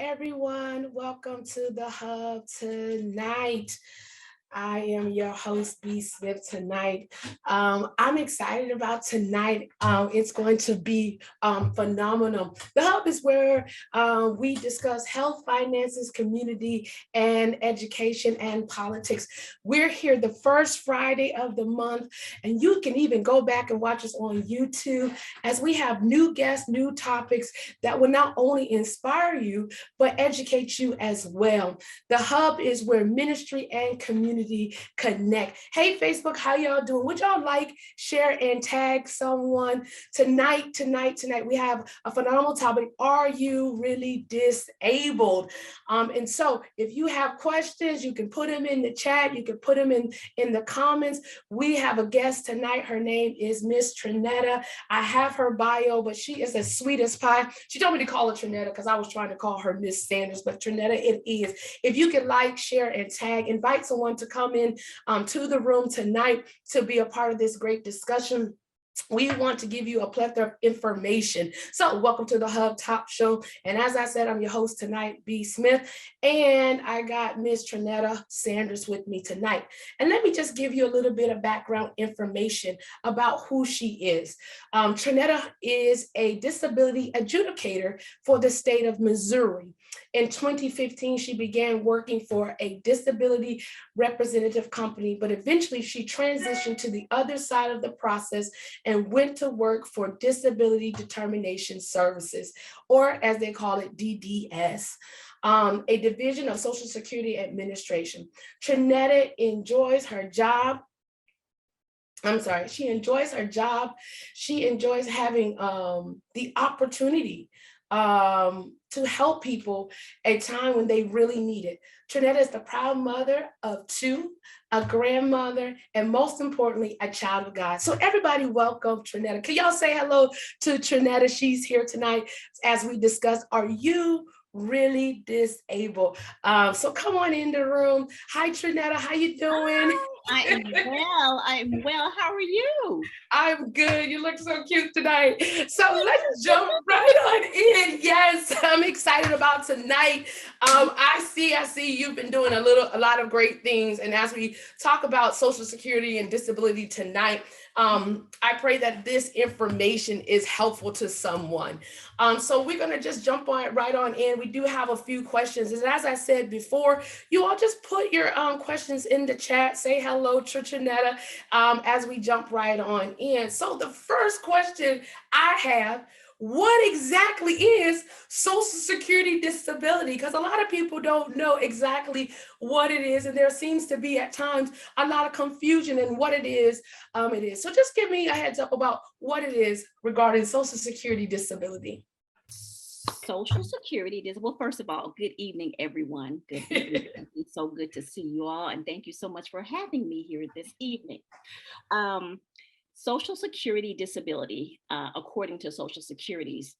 everyone. Welcome to the Hub tonight. I am your host, B. Smith, tonight. I'm excited about tonight. It's going to be phenomenal. The Hub is where we discuss health, finances, community, and education and politics. We're here the first Friday of the month, and you can even go back and watch us on YouTube as we have new guests, new topics that will not only inspire you, but educate you as well. The Hub is where ministry and community connect. Hey, Facebook, how y'all doing? Would y'all like, share, and tag someone? Tonight, we have a phenomenal topic. Are you really disabled? And so if you have questions, you can put them in the chat. You can put them in the comments. We have a guest tonight. Her name is Miss Trinetta. I have her bio, but she is as sweet as pie. She told me to call her Trinetta because I was trying to call her Miss Sanders, but Trinetta it is. If you could like, share, and tag, invite someone to come in to the room tonight to be a part of this great discussion. We want to give you a plethora of information. So welcome to the Hub Top Show. And as I said, I'm your host tonight, B. Smith, and I got Miss Trinetta Sanders with me tonight. And let me just give you a little bit of background information about who she is. Trinetta is a disability adjudicator for the state of Missouri. In 2015, she began working for a disability representative company, but eventually she transitioned to the other side of the process and went to work for Disability Determination Services, or as they call it, DDS, a division of Social Security Administration. Trinetta enjoys her job. She enjoys her job. She enjoys having the opportunity to help people at a time when they really need it. Trinetta is the proud mother of two, a grandmother, and most importantly, a child of God. So everybody welcome Trinetta. Can y'all say hello to Trinetta? She's here tonight as we discuss, are you really disabled? So come on in the room. Hi, Trinetta, how you doing? Hi, I am well. How are you? I'm good. You look so cute tonight. So let's jump right on in. Yes, I'm excited about tonight. I see you've been doing a lot of great things. And as we talk about Social Security and disability tonight, I pray that this information is helpful to someone. So we're going to just jump right on in. We do have a few questions. And as I said before, you all just put your questions in the chat. Say hello to Trinetta as we jump right on in. So the first question I have, what exactly is Social Security disability? Because a lot of people don't know exactly what it is, and there seems to be at times a lot of confusion in what it is. So just give me a heads up about what it is regarding Social Security disability. Social Security well, first of all, good evening, everyone. Good evening. It's so good to see you all, and thank you so much for having me here this evening. Social Security disability, according to Social Security's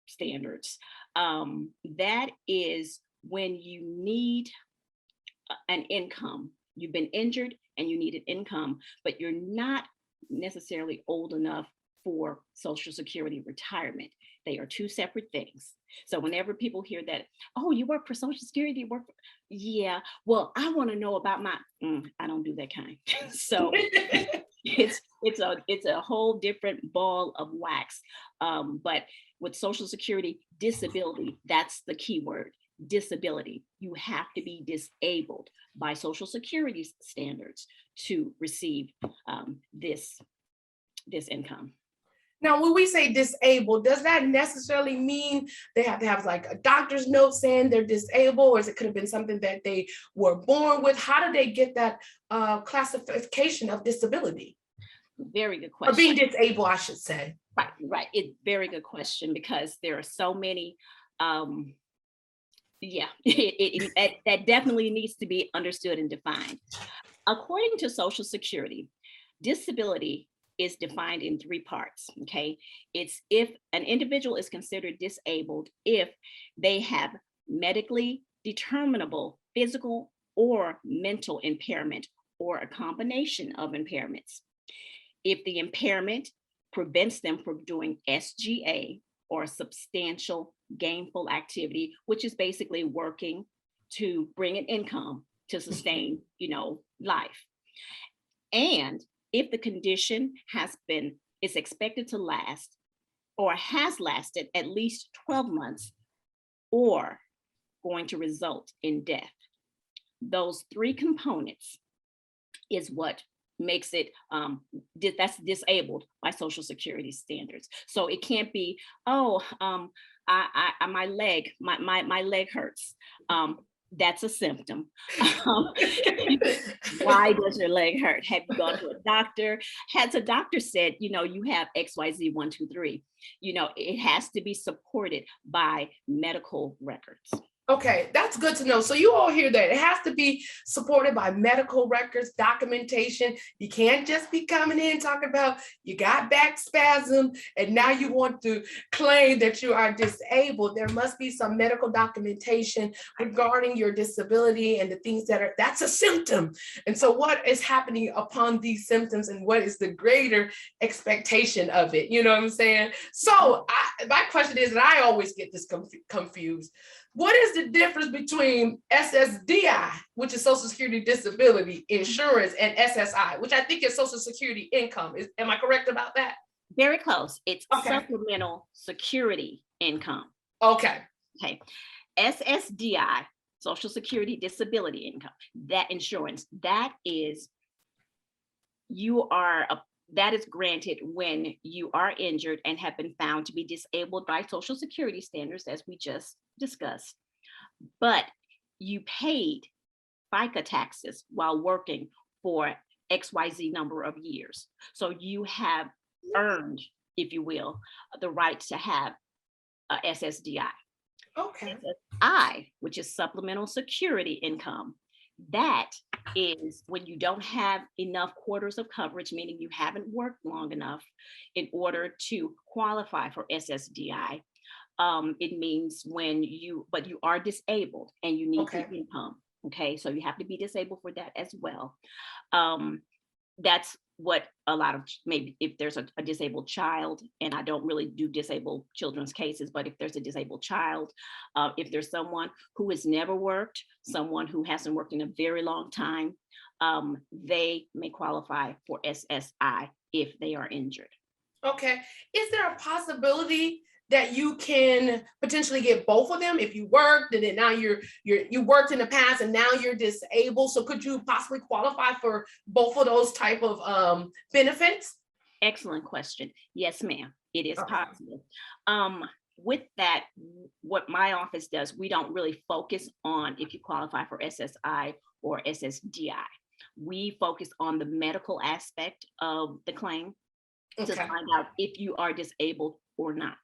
standards, that is when you need an income. You've been injured and you need an income, but you're not necessarily old enough for Social Security retirement. They are two separate things. So whenever people hear that, oh, you work for Social Security, yeah, well, I want to know about my, I don't do that kind. So it's a whole different ball of wax. But with Social Security disability, that's the key word, disability. You have to be disabled by Social Security's standards to receive this income. Now, when we say disabled, does that necessarily mean they have to have like a doctor's note saying they're disabled, or it could have been something that they were born with? How do they get that classification of disability? Very good question. Or being disabled, I should say. Right. It's very good question, because there are so many. That definitely needs to be understood and defined. According to Social Security, disability is defined in three parts, okay? It's if an individual is considered disabled if they have medically determinable physical or mental impairment, or a combination of impairments. If the impairment prevents them from doing SGA, or substantial gainful activity, which is basically working to bring an income to sustain, life. And if the condition is expected to last or has lasted at least 12 months or going to result in death. Those three components is what makes it that's disabled by Social Security standards. So it can't be, my leg hurts. That's a symptom. Why does your leg hurt? Have you gone to a doctor? Has a doctor said, you have XYZ 1, 2, 3? It has to be supported by medical records. Okay, that's good to know. So you all hear that. It has to be supported by medical records, documentation. You can't just be coming in talking about you got back spasm and now you want to claim that you are disabled. There must be some medical documentation regarding your disability and the things that's a symptom. And so what is happening upon these symptoms and what is the greater expectation of it? You know what I'm saying? So my question is, and I always get this confused. What is the difference between SSDI, which is Social Security Disability Insurance, and SSI, which I think is Social Security Income? Am I correct about that? Very close. It's okay. Supplemental Security Income. Okay. SSDI, Social Security Disability Income, that insurance, that is granted when you are injured and have been found to be disabled by Social Security standards, as we just discussed, but you paid FICA taxes while working for XYZ number of years. So you have earned, if you will, the right to have a SSDI. Okay. SSI, which is Supplemental Security Income, that is when you don't have enough quarters of coverage, meaning you haven't worked long enough in order to qualify for SSDI. It means but you are disabled and you need the income. Okay, so you have to be disabled for that as well. That's what a lot of, maybe if there's a disabled child, and I don't really do disabled children's cases, but if there's a disabled child, if there's someone who has never worked, someone who hasn't worked in a very long time, they may qualify for SSI if they are injured. Okay. Is there a possibility that you can potentially get both of them if you worked and then now you worked in the past and now you're disabled? So could you possibly qualify for both of those type of benefits? Excellent question. Yes, ma'am. It is possible. With that, what my office does, we don't really focus on if you qualify for SSI or SSDI. We focus on the medical aspect of the claim to find out if you are disabled or not.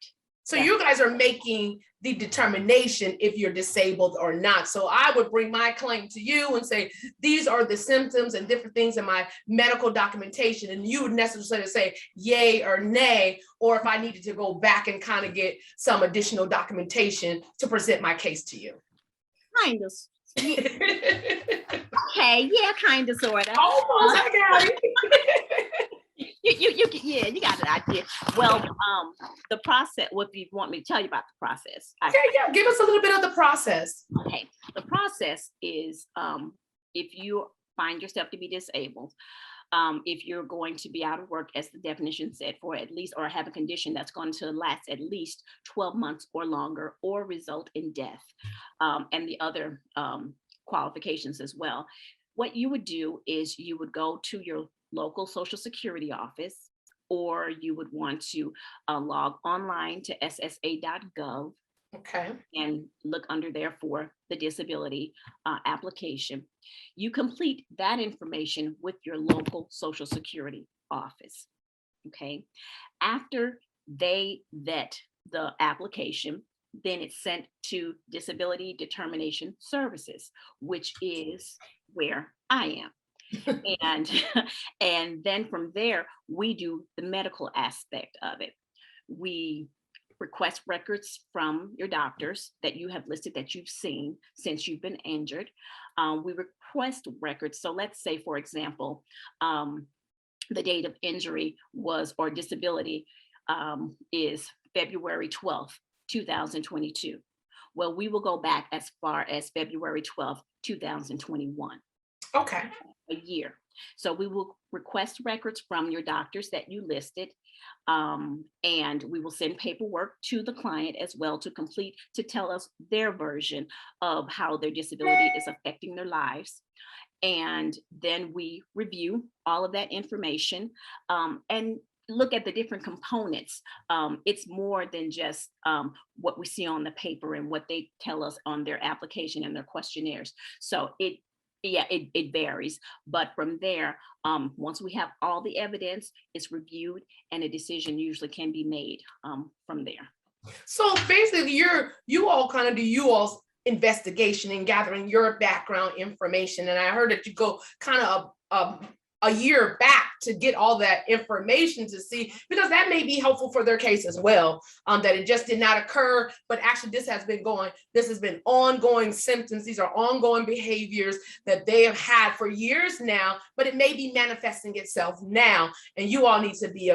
So you guys are making the determination if you're disabled or not. So I would bring my claim to you and say, these are the symptoms and different things in my medical documentation. And you would necessarily say yay or nay, or if I needed to go back and kind of get some additional documentation to present my case to you. Kind of. Okay, yeah, kind of, sort of. Almost, I got it. You got an idea. Well, the process, what if you want me to tell you about the process? Yeah, give us a little bit of the process. Okay, the process is if you find yourself to be disabled, if you're going to be out of work, as the definition said, for at least, or have a condition that's going to last at least 12 months or longer, or result in death, and the other qualifications as well. What you would do is you would go to your local Social Security office, or you would want to log online to ssa.gov and look under there for the disability application. You complete that information with your local Social Security office. Okay. After they vet the application, then it's sent to Disability Determination Services, which is where I am. And then from there, we do the medical aspect of it. We request records from your doctors that you have listed that you've seen since you've been injured. We request records. So let's say, for example, the date of injury or disability is February 12th, 2022. Well, we will go back as far as February 12th, 2021, Okay. a year. So we will request records from your doctors that you listed, and we will send paperwork to the client as well to complete, to tell us their version of how their disability is affecting their lives. And then we review all of that information, and look at the different components. It's more than just what we see on the paper and what they tell us on their application and their questionnaires. So it varies. But from there, once we have all the evidence, it's reviewed and a decision usually can be made from there. So basically, you all kind of do you all's investigation and gathering your background information. And I heard that you go kind of a year back to get all that information to see, because that may be helpful for their case as well. That it just did not occur, but actually this has been ongoing symptoms. These are ongoing behaviors that they have had for years now, but it may be manifesting itself now, and you all need to be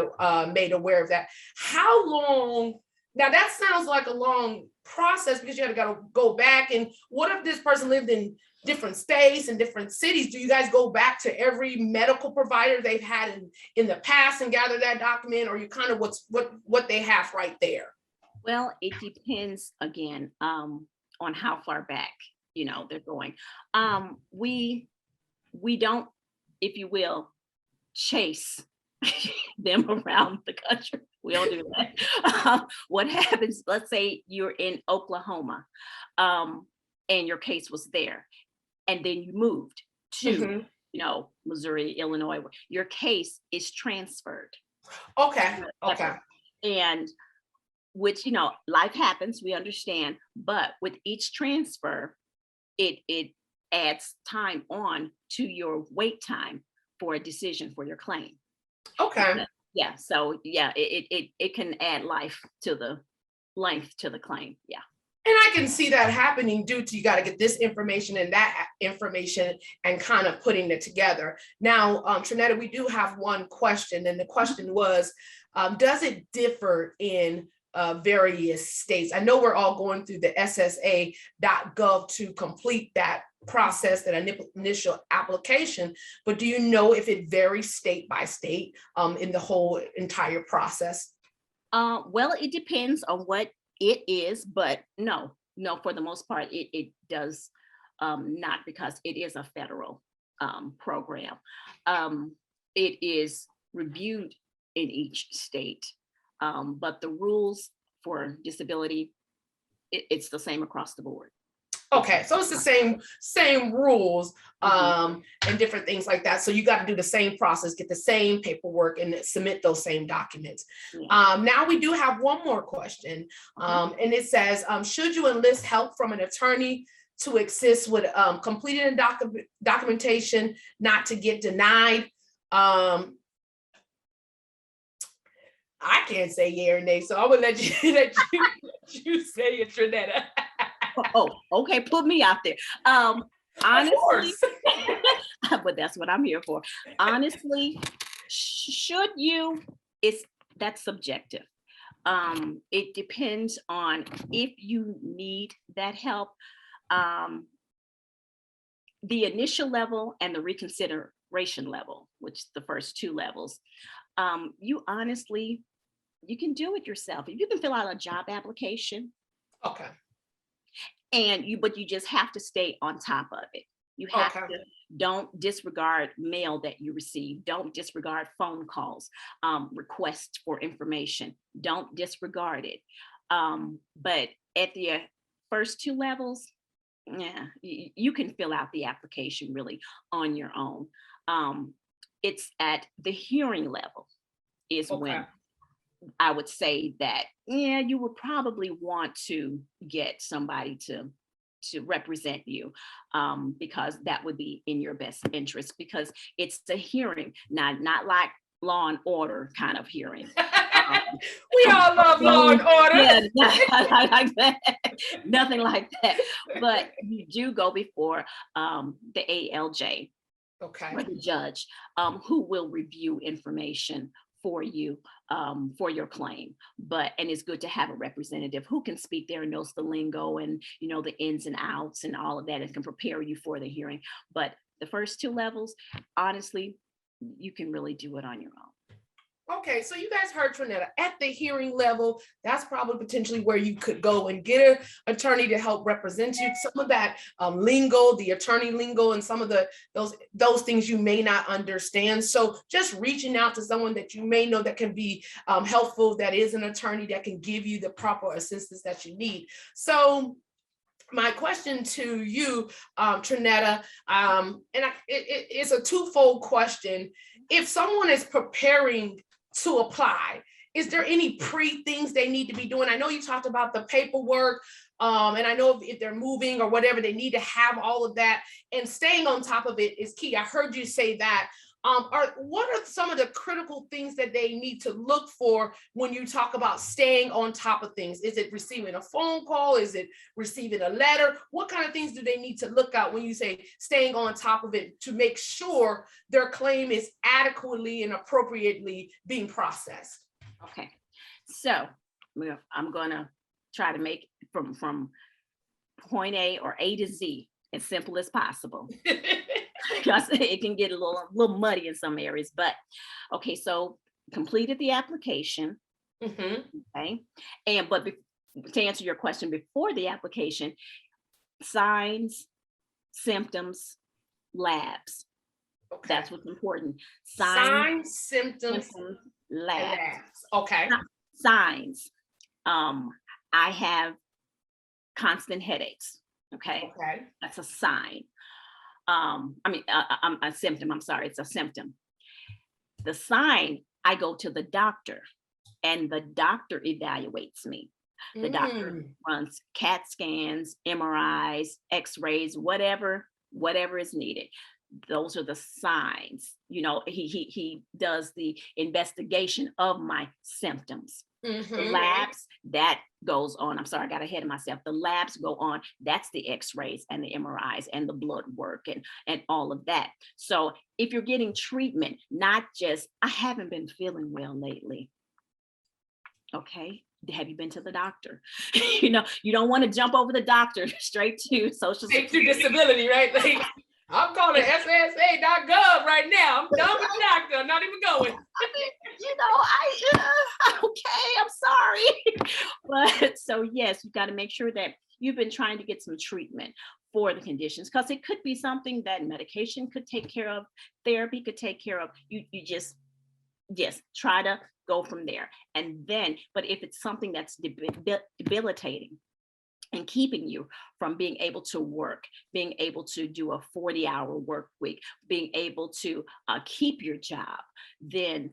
made aware of that. How long? Now that sounds like a long process, because you got to go back. And what if this person lived in different states and different cities? Do you guys go back to every medical provider they've had in the past and gather that document, or you kind of what they have right there? Well, it depends again on how far back they're going. We don't, if you will, chase them around the country. We don't do that. What happens, let's say you're in Oklahoma, and your case was there, and then you moved to, Missouri, Illinois, your case is transferred. Okay. Okay. And which, life happens, we understand, but with each transfer, it adds time on to your wait time for a decision for your claim. Okay. Yeah. So yeah, it can add life to the length to the claim. Yeah. And I can see that happening due to you got to get this information and that information and kind of putting it together. Now, Trinetta, we do have one question, and the question was, does it differ in various states? I know we're all going through the SSA.gov to complete that process, that initial application, but do you know if it varies state by state in the whole entire process? Well, it depends on what it is, but no, for the most part, it does not, because it is a federal program. It is reviewed in each state, but the rules for disability, it's the same across the board. Okay, so it's the same rules and different things like that. So you got to do the same process, get the same paperwork, and submit those same documents. Yeah. Now we do have one more question, and it says, should you enlist help from an attorney to assist with completing documentation not to get denied? I can't say yeah or nay, so I will let you say it, Trinetta. Oh, okay. Put me out there. Honestly, but that's what I'm here for. Honestly, should you? That's subjective. It depends on if you need that help. The initial level and the reconsideration level, which is the first two levels, you can do it yourself. If you can fill out a job application. Okay. But you just have to stay on top of it. You have to, don't disregard mail that you receive. Don't disregard phone calls, requests for information. Don't disregard it. But at the first two levels, yeah, you can fill out the application really on your own. It's at the hearing level is when I would say that, yeah, you would probably want to get somebody to represent you, because that would be in your best interest, because it's a hearing, not like Law and Order kind of hearing. We all love Law and Order. Yeah, nothing like that. Nothing like that. But you do go before the ALJ, or the judge, who will review information for you, for your claim. and it's good to have a representative who can speak there and knows the lingo and, the ins and outs and all of that, and can prepare you for the hearing. But the first 2 levels, honestly, you can really do it on your own. Okay, so you guys heard Trinetta. At the hearing level, that's probably potentially where you could go and get an attorney to help represent you. Some of that lingo, the attorney lingo, and some of those things you may not understand. So just reaching out to someone that you may know that can be helpful, that is an attorney that can give you the proper assistance that you need. So my question to you, Trinetta, it's a twofold question. If someone is preparing to apply, is there any things they need to be doing? I know you talked about the paperwork, and I know if they're moving or whatever, they need to have all of that, and staying on top of it is key. I heard you say that. What are some of the critical things that they need to look for when you talk about staying on top of things? Is it receiving a phone call? Is it receiving a letter? What kind of things do they need to look out when you say staying on top of it to make sure their claim is adequately and appropriately being processed? Okay, so I'm gonna try to make from point A or A to Z as simple as possible. Because it can get a little muddy in some areas, but okay, so completed the application. Okay, but to answer your question, before the application, signs, symptoms, labs. Okay. That's what's important. Signs, symptoms, labs. Okay. Signs. I have constant headaches. Okay. That's a sign. I'm a symptom. I'm sorry, it's a symptom. The sign, I go to the doctor and the doctor evaluates me. The doctor runs CAT scans, MRIs, X-rays, whatever is needed. Those are the signs. He does the investigation of my symptoms. The labs, that goes on. I'm sorry, I got ahead of myself. The labs go on. That's the X-rays and the MRIs and the blood work and all of that. So if you're getting treatment, not just, I haven't been feeling well lately. Okay. Have you been to the doctor? You don't want to jump over the doctor straight to Social Security. Disability, right? Like, I'm calling SSA.gov right now. I'm done with the doctor. I'm not even going. Okay, I'm sorry. But so yes, you've got to make sure that you've been trying to get some treatment for the conditions, because it could be something that medication could take care of, therapy could take care of. You just try to go from there. And then, but if it's something that's debilitating and keeping you from being able to work, being able to do a 40-hour work week, being able to keep your job, then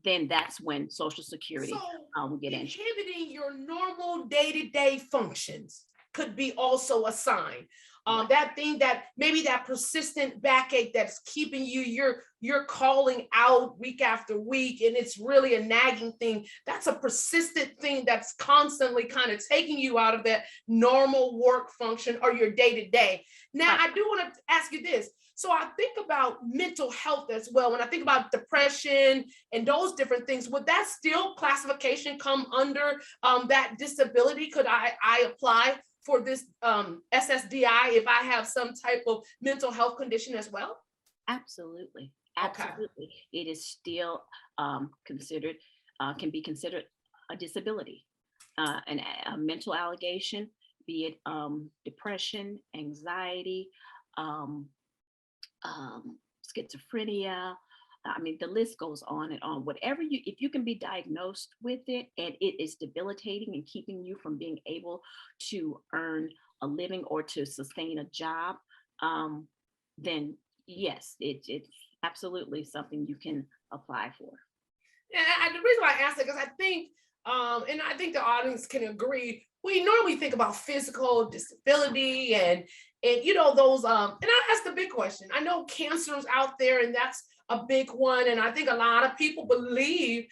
that's when Social Security will get in. Inhibiting your normal day-to-day functions could be also a sign. That thing that maybe that persistent backache that's keeping you're calling out week after week, and it's really a nagging thing. That's a persistent thing that's constantly kind of taking you out of that normal work function or your day-to-day. Now, I do want to ask you this. So I think about mental health as well. When I think about depression and those different things, would that still classification come under that disability? Could I apply for this SSDI if I have some type of mental health condition as well? Absolutely. Absolutely. Okay. It is still considered, can be considered a disability, and a mental allegation, be it depression, anxiety, schizophrenia. I mean, the list goes on and on. If you can be diagnosed with it and it is debilitating and keeping you from being able to earn a living or to sustain a job, then yes, it's absolutely something you can apply for. Yeah, the reason why I asked it, because I think, and I think the audience can agree, we normally think about physical disability and those, and that's the big question. I know cancer's out there, and that's a big one. And I think a lot of people believe,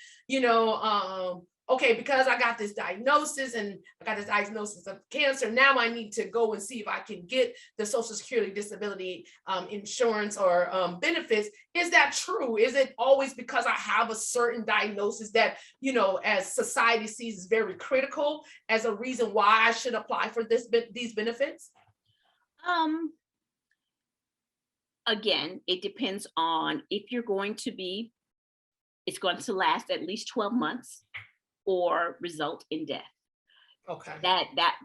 okay, because I got this diagnosis and I got this diagnosis of cancer, now I need to go and see if I can get the Social Security disability insurance or benefits. Is that true? Is it always because I have a certain diagnosis that, you know, as society sees is very critical as a reason why I should apply for these benefits? Again, it depends on if you're going to be, it's going to last at least 12 months or result in death. Okay.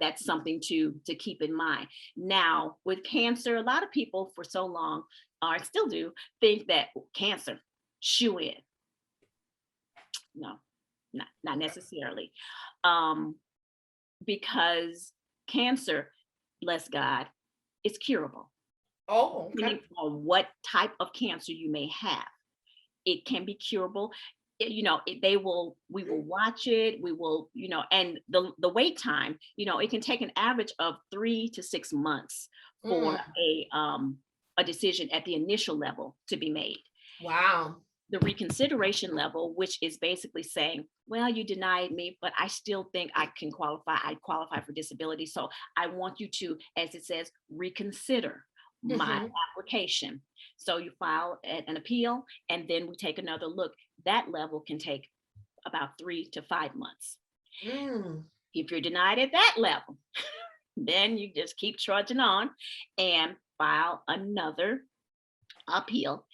That's something to keep in mind. Now, with cancer, a lot of people for so long, or still do, think that cancer, shoo in. No, not necessarily. Because cancer, bless God, is curable. Oh, okay. Depending on what type of cancer you may have, it can be curable. You know, we will watch it, we will, you know, and the wait time, you know, it can take an average of 3 to 6 months for a decision at the initial level to be made. Wow. The reconsideration level, which is basically saying, well, you denied me, but I still think I qualify for disability. So I want you to, as it says, reconsider my application. So you file an appeal, and then we take another look. That level can take about 3 to 5 months. If you're denied at that level, then you just keep trudging on and file another appeal.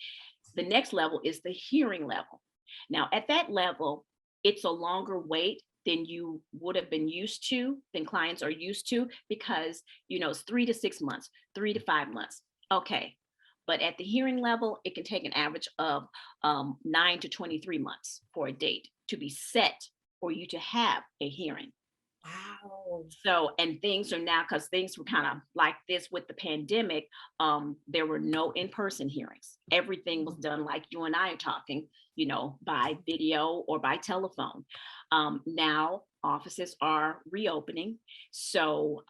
The next level is the hearing level. Now, at that level, it's a longer wait than you would have been used to, than clients are used to, because, you know, it's 3 to 6 months, 3 to 5 months. Okay. But at the hearing level, it can take an average of 9 to 23 months for a date to be set for you to have a hearing. Wow. So, and things are now, because things were kind of like this with the pandemic, there were no in-person hearings. Everything was done like you and I are talking, you know, by video or by telephone. Now offices are reopening. So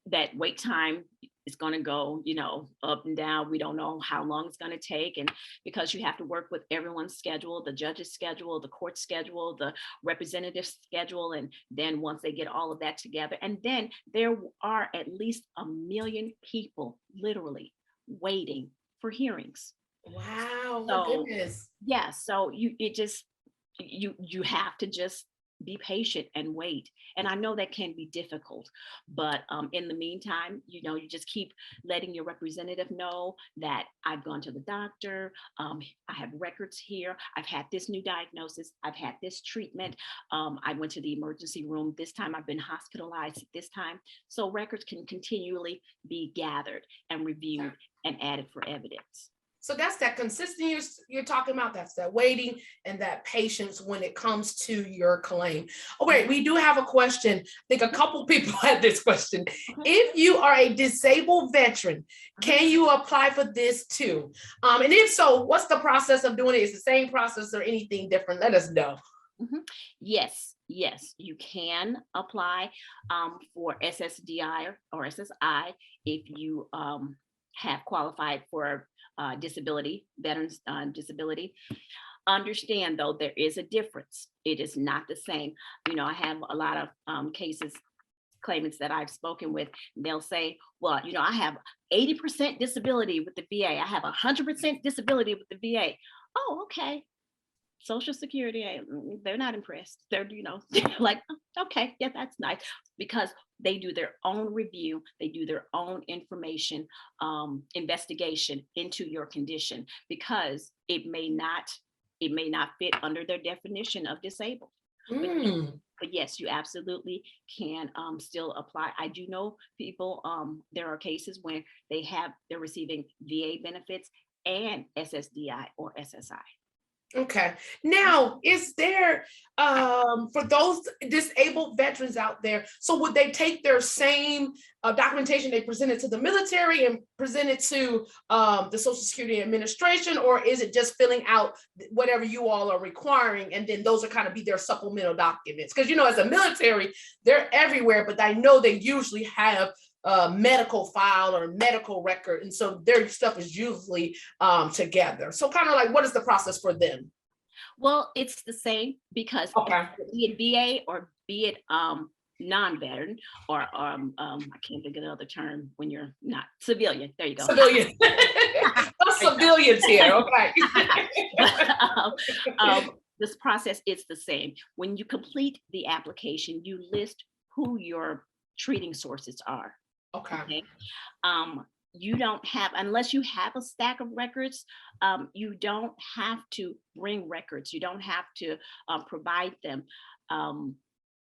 that wait time is going to go, you know, up and down. We don't know how long it's going to take. And because you have to work with everyone's schedule, the judge's schedule, the court schedule, the representative schedule. And then once they get all of that together, and then there are at least 1 million people literally waiting for hearings. Wow. So, My goodness. yeah. So you have to just be patient and wait. And I know that can be difficult, but in the meantime, you know, you just keep letting your representative know that I've gone to the doctor. I have records here. I've had this new diagnosis. I've had this treatment. I went to the emergency room this time. I've been hospitalized at this time. So records can continually be gathered and reviewed and added for evidence. So that's that consistency you're talking about. That's that waiting and that patience when it comes to your claim. Oh, wait, we do have a question. I think a couple people had this question. If you are a disabled veteran, can you apply for this too? And if so, what's the process of doing it? Is the same process or anything different? Let us know. Yes, you can apply for SSDI or SSI if you have qualified for disability, veterans disability. Understand though, there is a difference. It is not the same. You know, I have a lot of cases, claimants that I've spoken with. They'll say, well, you know, I have 80% disability with the VA. I have 100% disability with the VA. Oh, okay. Social Security, they're not impressed. They're, you know, like, okay, yeah, that's nice, because they do their own review. They do their own information investigation into your condition, because it may not fit under their definition of disabled. But yes, you absolutely can still apply. I do know people, there are cases when they're receiving VA benefits and SSDI or SSI. Okay. Now, is there, for those disabled veterans out there, so would they take their same documentation they presented to the military and present it to the Social Security Administration, or is it just filling out whatever you all are requiring, and then those are kind of be their supplemental documents? Because, you know, as a military, they're everywhere, but I know they usually have medical file or medical record, and so their stuff is usually together. So kind of like, what is the process for them? Well, it's the same because Okay. be it VA or be it non-veteran or I can't think of the other term when you're not civilian. There you go. Civilian. No There you civilians here. Okay. But, this process is the same. When you complete the application, you list who your treating sources are. Okay. Okay. You don't have, unless you have a stack of records, you don't have to bring records. You don't have to provide them.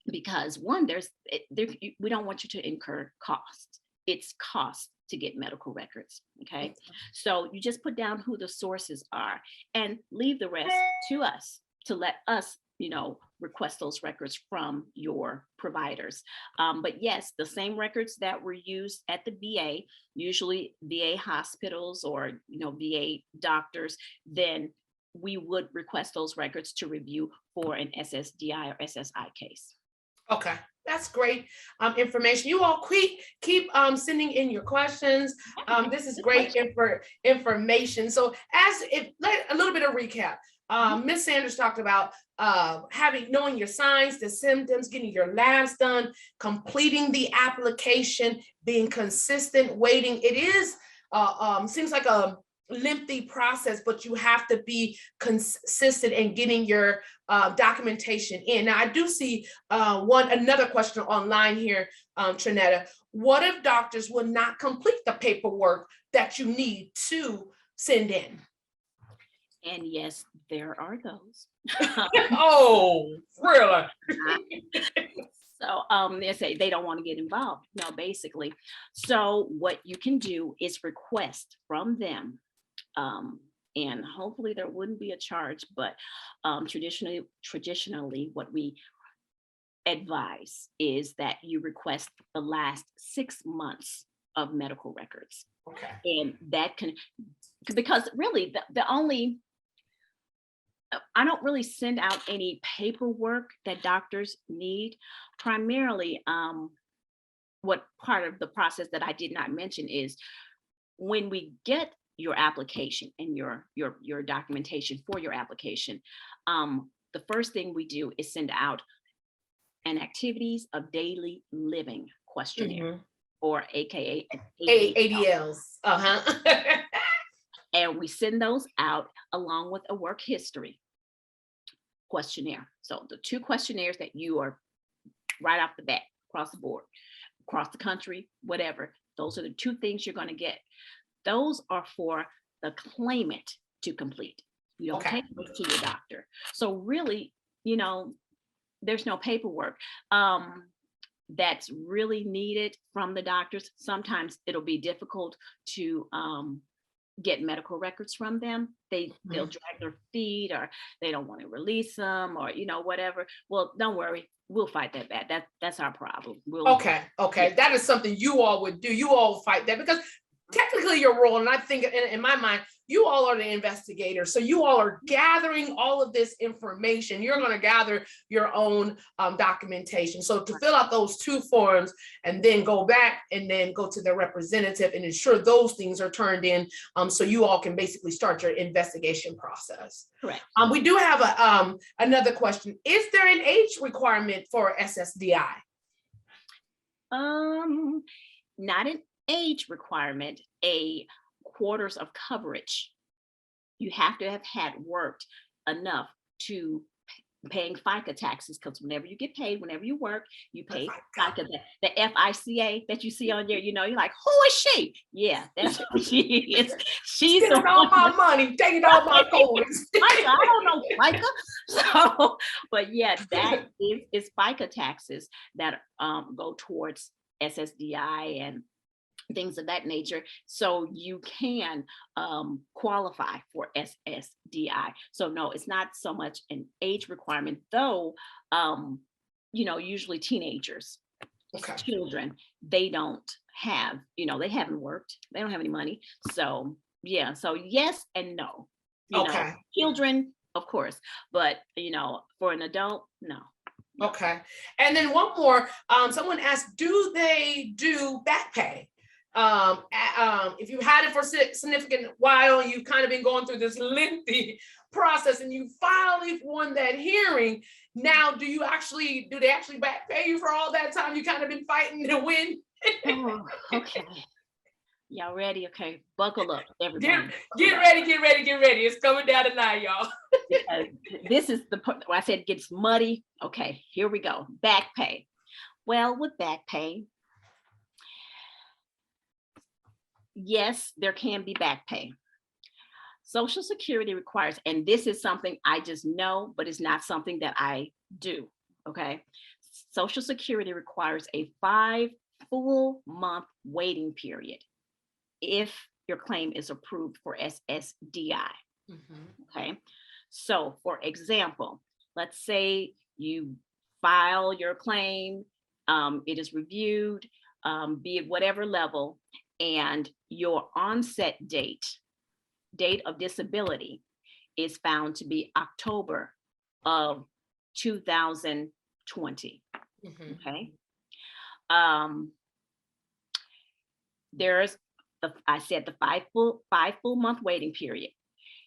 Because one, we don't want you to incur costs. It's cost to get medical records. Okay. So you just put down who the sources are and leave the rest to us to let us, request those records from your providers. But yes, the same records that were used at the VA, usually VA hospitals or, VA doctors, then we would request those records to review for an SSDI or SSI case. Okay, that's great information. You all keep sending in your questions. This is great information. So a little bit of recap. Ms. Sanders talked about knowing your signs, the symptoms, getting your labs done, completing the application, being consistent, waiting. It is seems like a lengthy process, but you have to be consistent in getting your documentation in. Now, I do see another question online here, Trinetta. What if doctors will not complete the paperwork that you need to send in? And yes, there are those. Oh, really? So they say they don't want to get involved. No, basically. So what you can do is request from them. And hopefully there wouldn't be a charge, but traditionally what we advise is that you request the last 6 months of medical records. Okay. And that because really I don't really send out any paperwork that doctors need. Primarily, what part of the process that I did not mention is when we get your application and your documentation for your application, the first thing we do is send out an activities of daily living questionnaire, or AKA ADLs. And we send those out along with a work history questionnaire. So the 2 questionnaires that you are right off the bat, across the board, across the country, whatever, those are the 2 things you're going to get. Those are for the claimant to complete. You don't take those to your doctor. So really, there's no paperwork that's really needed from the doctors. Sometimes it'll be difficult to get medical records from them. They'll drag their feet, or they don't want to release them, or whatever. Well, don't worry, we'll fight that bad. That's our problem. Okay. Yeah. That is something you all would do. You all fight that, because technically your role, and I think in my mind, you all are the investigators. So you all are gathering all of this information. You're going to gather your own documentation. So to fill out those 2 forms and then go back and then go to the representative and ensure those things are turned in, so you all can basically start your investigation process. Correct. We do have another question. Is there an age requirement for SSDI? Not an age requirement, a quarters of coverage. You have to have had worked enough to paying FICA taxes, because whenever you get paid, whenever you work, you pay FICA, the FICA that you see on there. You're like, who is she? Yeah, that's who she is. She's taking all my money, taking all my coins. I don't know FICA. So, but yeah, that is FICA taxes that go towards SSDI and things of that nature, so you can qualify for SSDI. So no, it's not so much an age requirement, though. Usually teenagers, children, they don't have, they haven't worked, they don't have any money. So yeah, so yes and no. Children, of course, but for an adult, no. Okay. And then one more, someone asked, do they do back pay? If you've had it for a significant while, you've kind of been going through this lengthy process and you finally won that hearing. Now, do they actually back pay you for all that time you kind of been fighting to win? Oh, okay. Y'all ready? Okay, buckle up, everybody. Get ready. It's coming down tonight, y'all. This is the part where I said it gets muddy. Okay, here we go. Back pay. Well, with back pay, yes, there can be back pay. Social Security requires, and this is something I just know, but it's not something that I do, okay? Social Security requires a 5 full month waiting period if your claim is approved for SSDI, okay? So for example, let's say you file your claim, it is reviewed, be it whatever level, and your onset date of disability is found to be October of 2020. Okay. There's I said the 5 full month waiting period.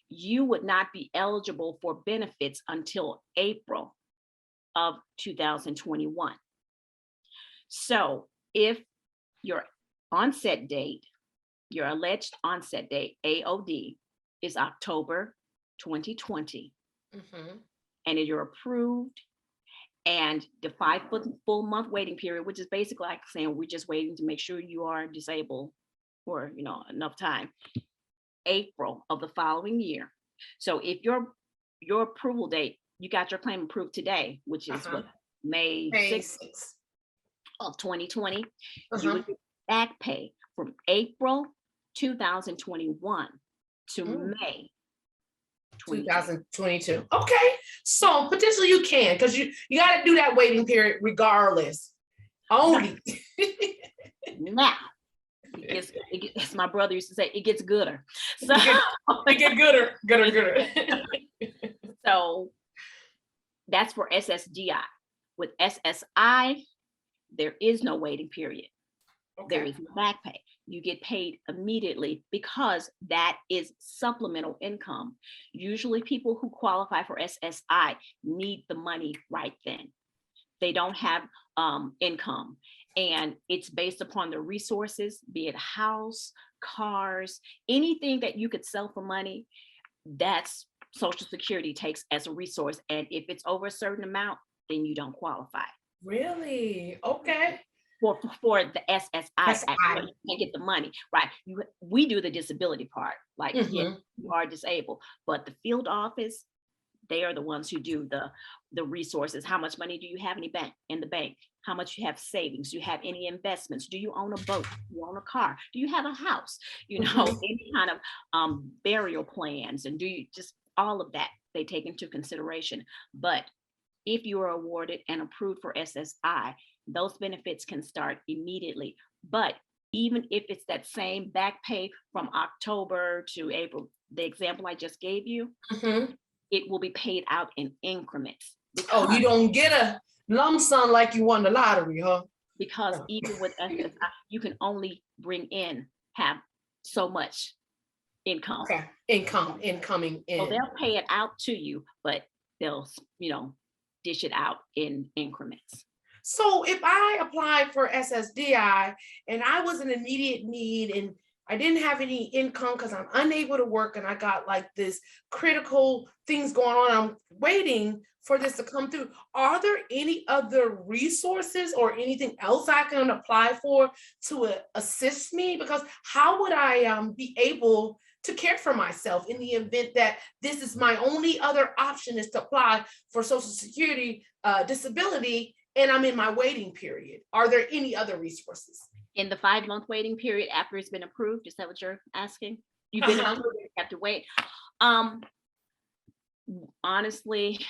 You would not be eligible for benefits until April of 2021. So if your onset date, your alleged onset date, AOD, is October 2020, and if you're approved, and the 5 full month waiting period, which is basically like saying we're just waiting to make sure you are disabled for enough time, April of the following year. So if your approval date, you got your claim approved today, which is what, May 6th of 2020, you would get back pay from April 2021 to May 2022. Okay, so potentially you can, because you got to do that waiting period regardless. Only. Now, as my brother used to say, it gets gooder. So it get gooder. So that's for SSDI. With SSI, there is no waiting period. Okay. There is no back pay. You get paid immediately because that is supplemental income. Usually people who qualify for SSI need the money right then. They don't have income, and it's based upon the resources, be it house, cars, anything that you could sell for money. That's Social Security takes as a resource. And if it's over a certain amount, then you don't qualify. Really? Okay. For the SSI, you can't get the money, right? We do the disability part, like yes, you are disabled, but the field office, they are the ones who do the resources. How much money do you have in the bank? How much you have savings? Do you have any investments? Do you own a boat? Do you own a car? Do you have a house? Any kind of burial plans, and do you just all of that they take into consideration. But if you are awarded and approved for SSI, those benefits can start immediately. But even if it's that same back pay from October to April, the example I just gave you, it will be paid out in increments. Oh, you don't get a lump sum like you won the lottery, huh? Because even with SSI, you can only have so much income. Okay, incoming in. So they'll pay it out to you, but they'll, dish it out in increments. So if I applied for SSDI and I was in immediate need and I didn't have any income because I'm unable to work and I got like this critical things going on, I'm waiting for this to come through. Are there any other resources or anything else I can apply for to assist me? Because how would I be able to care for myself in the event that this is my only other option is to apply for Social Security disability and I'm in my waiting period? Are there any other resources? In the 5 month waiting period after it's been approved, is that what you're asking? You've been approved, you have to wait. Honestly,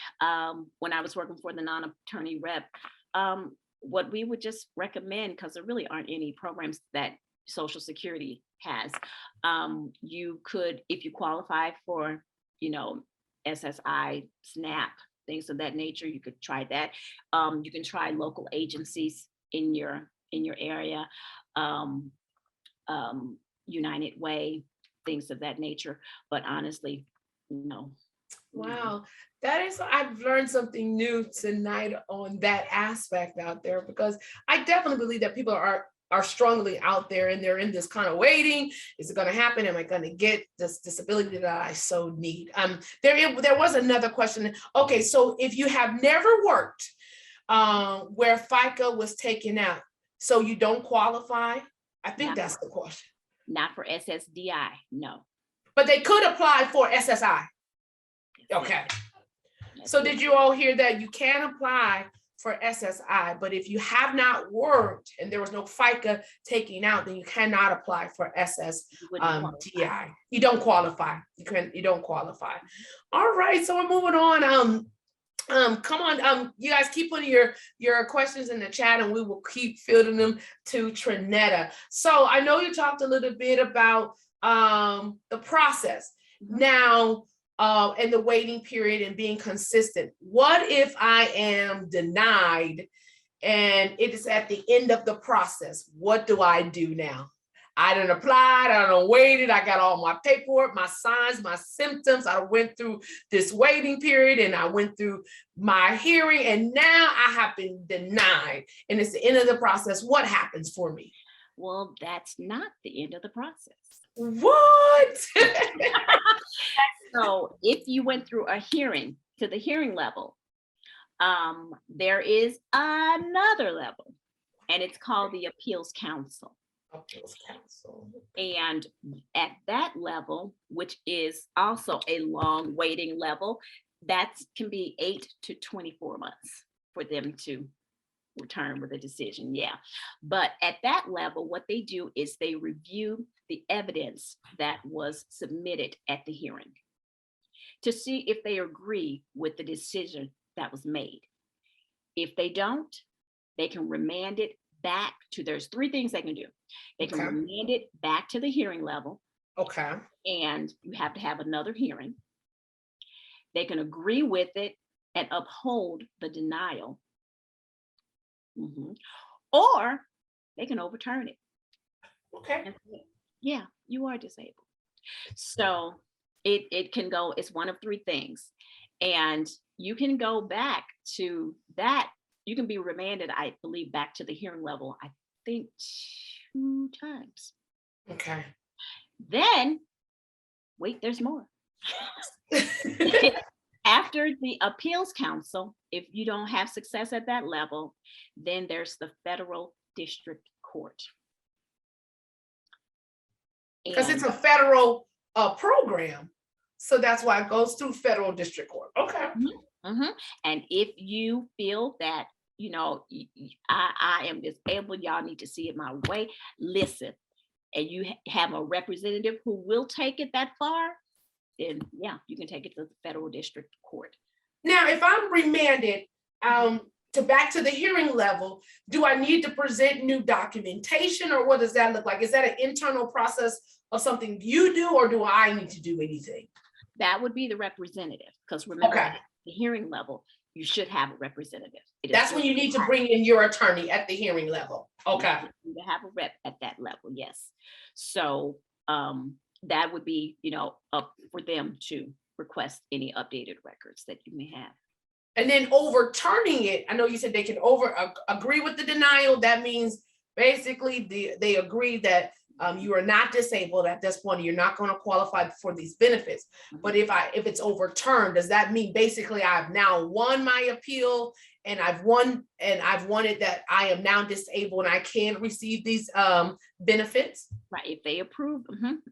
when I was working for the non-attorney rep, what we would just recommend, because there really aren't any programs that Social Security has, you could, if you qualify for, SSI, SNAP, things of that nature, you could try that. You can try local agencies in your area. United Way, things of that nature. But honestly, no. Wow, I've learned something new tonight on that aspect out there, because I definitely believe that people are strongly out there and they're in this kind of waiting. Is it going to happen? Am I going to get this disability that I so need? There was another question. Okay, so if you have never worked where FICA was taken out, so you don't qualify? I think that's the question. Not for SSDI, no. But they could apply for SSI. Okay. So did you all hear that? You can apply for SSI, but if you have not worked and there was no FICA taking out, then you cannot apply for SSDI. You don't qualify. You don't qualify. All right, so we're moving on. Come on, you guys keep putting your questions in the chat and we will keep fielding them to Trinetta. So I know you talked a little bit about the process. Now, and the waiting period and being consistent. What if I am denied and it is at the end of the process? What do I do now? I done applied, I done waited, I got all my paperwork, my signs, my symptoms. I went through this waiting period and I went through my hearing and now I have been denied and it's the end of the process. What happens for me? Well, that's not the end of the process. What? So if you went through a hearing to the hearing level, there is another level and it's called the Appeals Council. Appeals Council. And at that level, which is also a long waiting level, that can be 8 to 24 months for them to return with a decision. Yeah. But at that level, what they do is they review the evidence that was submitted at the hearing to see if they agree with the decision that was made. If they don't, they can remand it back to, there's 3 things they can do. They can remand it back to the hearing level. Okay. And you have to have another hearing. They can agree with it and uphold the denial. Or they can overturn it. Okay. Yeah, you are disabled. So it can go, it's one of 3 things. And you can go back to that. You can be remanded, I believe, back to the hearing level, I think 2 times. Okay. Then, wait, there's more. After the Appeals Council, if you don't have success at that level, then there's the Federal District Court. Because it's a federal program. So that's why it goes through Federal District Court. Okay. And if you feel that, you know, I am disabled, y'all need to see it my way, listen, and you have a representative who will take it that far, then yeah, you can take it to the Federal District Court. Now, if I'm remanded to back to the hearing level, do I need to present new documentation or what does that look like? Is that an internal process of something you do or do I need to do anything? That would be the representative, because remember, at the hearing level, you should have a representative. That's when you need to bring in your attorney at the hearing level. Okay. You need to have a rep at that level, yes. So that would be, you know, up for them to request any updated records that you may have. And then overturning it, I know you said they can agree with the denial. That means basically they agree that you are not disabled at this point. You're not going to qualify for these benefits. But if it's overturned, does that mean basically I've now won my appeal and I've won it that I am now disabled and I can't receive these benefits? Right. If they approve,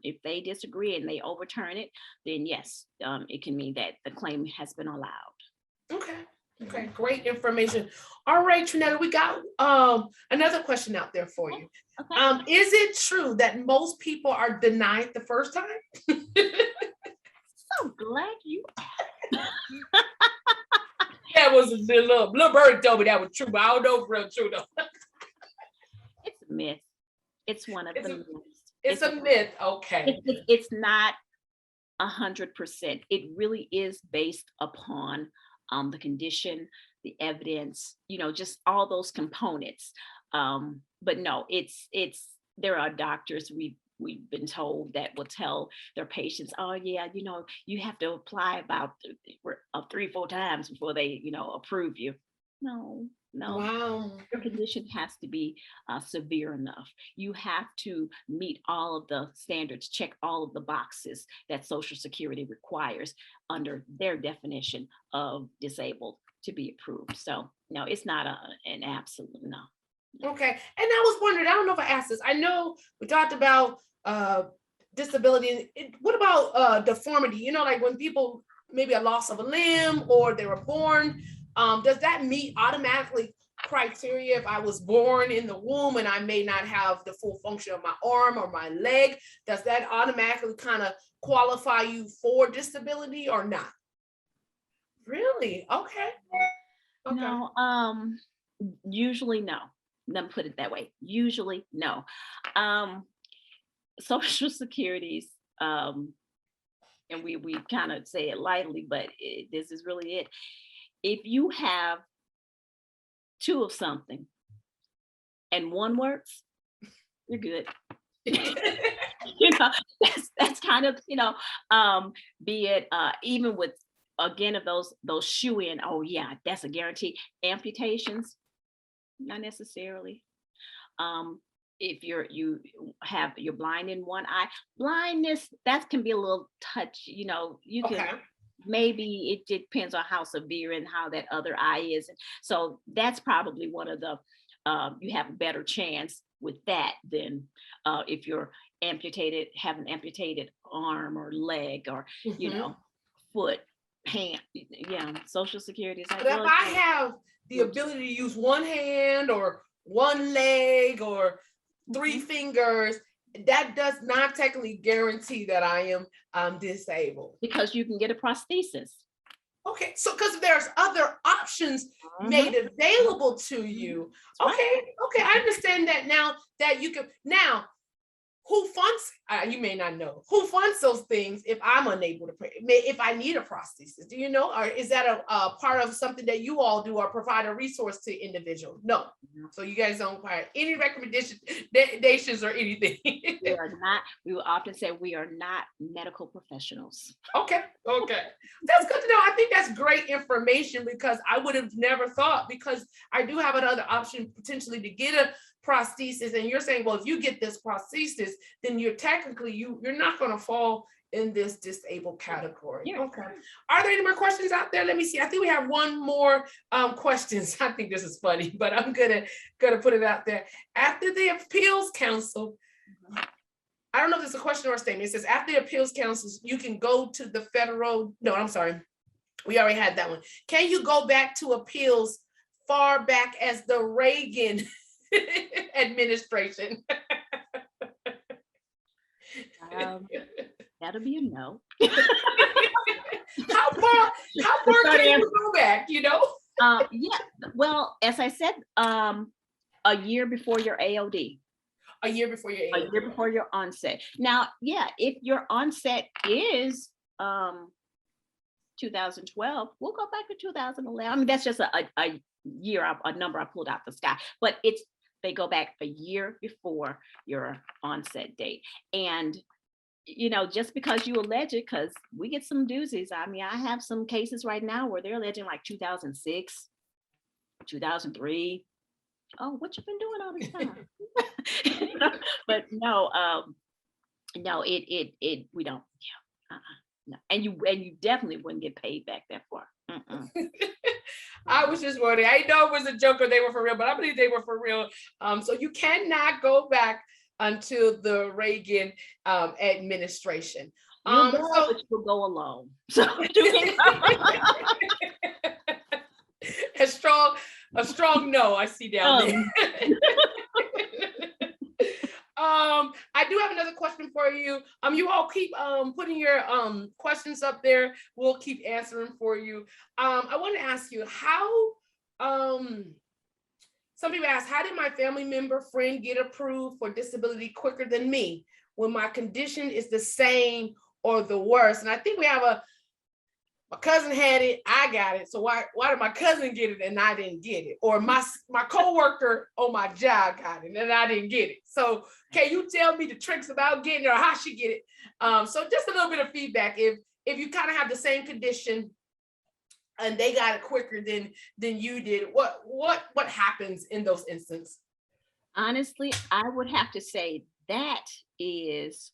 if they disagree and they overturn it, then yes, it can mean that the claim has been allowed. Okay, great information. All right, Trinetta, we got another question out there for you. Okay. Is it true that most people are denied the first time? So glad you asked. That was a little bird told me that was true, but I don't know if it's real true though. It's a myth. It's one of the myths. It's a myth. Okay. It's not 100%. It really is based upon the condition, the evidence, you know, just all those components. But no, it's there are doctors we've been told that will tell their patients, oh yeah, you have to apply about 3-4 times before they, approve you. No, no. Wow. Your condition has to be severe enough. You have to meet all of the standards, check all of the boxes that Social Security requires under their definition of disabled to be approved. So no, it's not an absolute no. Okay. And I was wondering, I don't know if I asked this. I know we talked about disability. What about deformity? Like when people, maybe a loss of a limb or they were born, does that meet automatically criteria if I was born in the womb and I may not have the full function of my arm or my leg? Does that automatically kind of qualify you for disability or not? Really? Okay. No, usually no. Let me put it that way. Usually no. Social Security's, and we kind of say it lightly, but this is really it. If you have two of something and one works, you're good. That's kind of, be it even with, again, of those shoe in, oh yeah, that's a guarantee. Amputations, not necessarily. If you're blind in one eye, blindness, that can be a little touch, you can, maybe it depends on how severe and how that other eye is. So that's probably one of the, you have a better chance with that than if you're have an amputated arm or leg or, foot, hand. Yeah, Social Security is like, but if I have the ability to use one hand or one leg or 3 fingers, that does not technically guarantee that I am disabled. Because you can get a prosthesis. Okay, so because there's other options made available to you. Okay, I understand that now that you can. Now, who funds, you may not know, who funds those things if I'm unable to pay, if I need a prosthesis, do you know? Or is that a part of something that you all do or provide a resource to individuals? No. So you guys don't require any recommendations or anything. We will often say we are not medical professionals. Okay. That's good to know. I think that's great information because I would have never thought, because I do have another option potentially to get a prosthesis, and you're saying, well, if you get this prosthesis, then you're technically you're not going to fall in this disabled category. Yeah. Okay. Are there any more questions out there? Let me see. I think we have one more questions. I think this is funny, but I'm gonna put it out there. After the appeals council, I don't know if it's a question or a statement. It says after the appeals council, you can go to the federal. No, I'm sorry. We already had that one. Can you go back to appeals far back as the Reagan administration? That'll be a no. How far can you go back, Yeah, well, as I said, a year before your AOD. A year before your AOD. A year before your onset. Now, yeah, if your onset is 2012, we'll go back to 2011. I mean, that's just a year, a number I pulled out the sky, but they go back a year before your onset date. And, just because you allege it, because we get some doozies. I mean, I have some cases right now where they're alleging like 2006, 2003. Oh, what you been doing all this time? But no, we don't. Yeah, no. And you definitely wouldn't get paid back that far. I was just wondering. I know it was a joke or they were for real, but I believe they were for real. So you cannot go back until the Reagan administration. But you'll go alone. So a strong no, I see down there. I do have another question for you. You all keep putting your questions up there. We'll keep answering for you. I want to ask you how some people ask, how did my family member friend get approved for disability quicker than me when my condition is the same or the worse? And I think we have my cousin had it, I got it. So why did my cousin get it and I didn't get it? Or my coworker on my job got it and I didn't get it. So can you tell me the tricks about getting it or how she get it? So just a little bit of feedback. If you kind of have the same condition and they got it quicker than you did, what happens in those instances? Honestly, I would have to say that is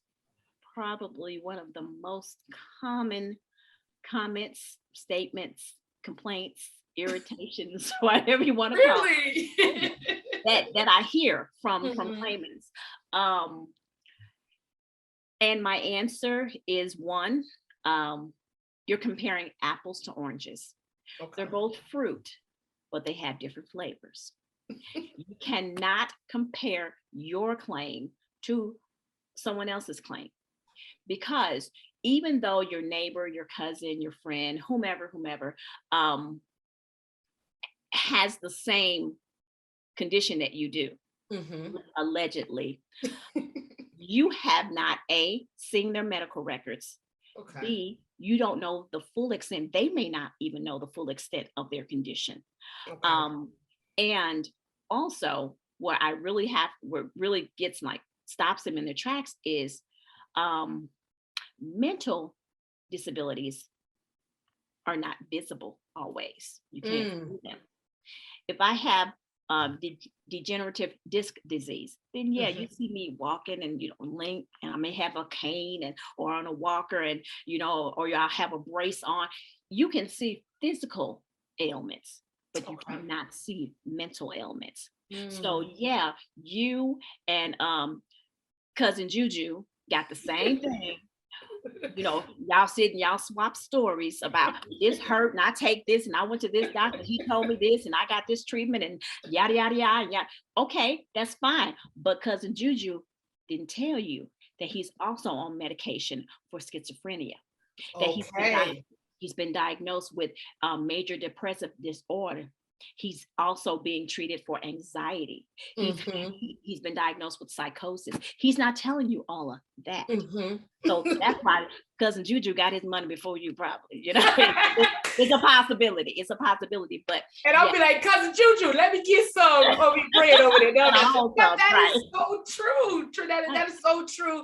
probably one of the most common comments, statements, complaints, irritations, whatever you want to call Really? it, that I hear from claimants. And my answer is one, you're comparing apples to oranges. Okay. They're both fruit, but they have different flavors. You cannot compare your claim to someone else's claim, because even though your neighbor, your cousin, your friend, whomever, has the same condition that you do, allegedly, you have not A, seen their medical records. Okay. B, you don't know the full extent. They may not even know the full extent of their condition. Okay. And also what really gets stops them in their tracks is mental disabilities are not visible always. You can't see them. If I have degenerative disc disease, then you see me walking and limp, and I may have a cane or on a walker, and or I'll have a brace on. You can see physical ailments, but you cannot see mental ailments. So you and cousin Juju got the same thing. Y'all sit and y'all swap stories about this hurt and I take this and I went to this doctor, he told me this and I got this treatment and yada yada yada. Okay, that's fine. But cousin Juju didn't tell you that he's also on medication for schizophrenia. That he's been diagnosed with major depressive disorder. He's also being treated for anxiety. He's been diagnosed with psychosis. He's not telling you all of that. So that's why cousin Juju got his money before you, probably. It's a possibility. It's a possibility. But I'll be like, cousin Juju, let me get some of your bread over there. That is so true. That is so true.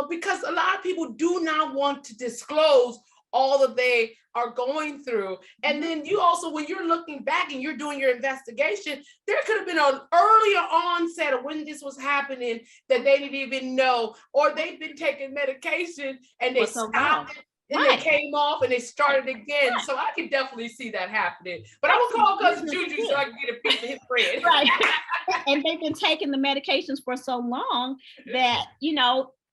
Because a lot of people do not want to disclose all that they are going through. And then you also, when you're looking back and you're doing your investigation, there could have been an earlier onset of when this was happening that they didn't even know, or they've been taking medication and they stopped it and they came off and they started again. So I can definitely see that happening. But I will call cousin Juju so I can get a piece of his bread. Right. And they've been taking the medications for so long that,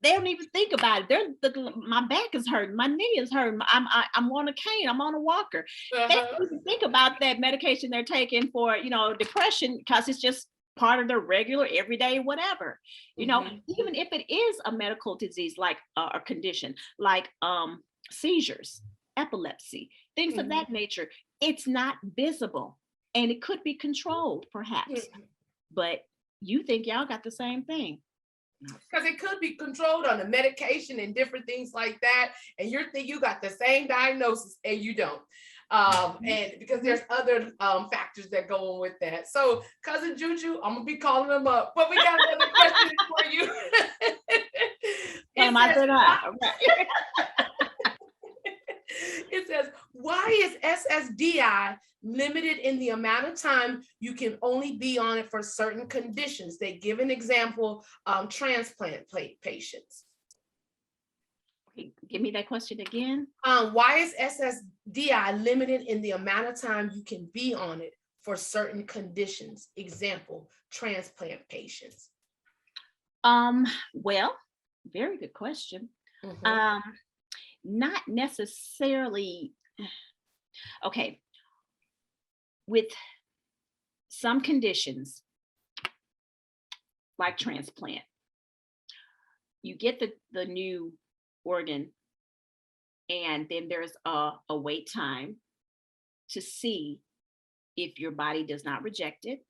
they don't even think about it. My back is hurting. My knee is hurting. I'm on a cane. I'm on a walker. They don't even think about that medication they're taking for, depression, because it's just part of their regular everyday whatever. Even if it is a medical disease like a condition like seizures, epilepsy, things of that nature, it's not visible and it could be controlled perhaps. But you think y'all got the same thing. Because it could be controlled on the medication and different things like that. And you think you got the same diagnosis and you don't. And because there's other factors that go on with that. So cousin Juju, I'm going to be calling them up. But we got another question for you. It says, why is SSDI limited in the amount of time you can only be on it for certain conditions? They give an example, transplant patients. Okay, give me that question again. Why is SSDI limited in the amount of time you can be on it for certain conditions? Example, transplant patients. Well, very good question. Not necessarily. Okay. With some conditions, like transplant, you get the new organ, and then there's a wait time to see if your body does not reject it,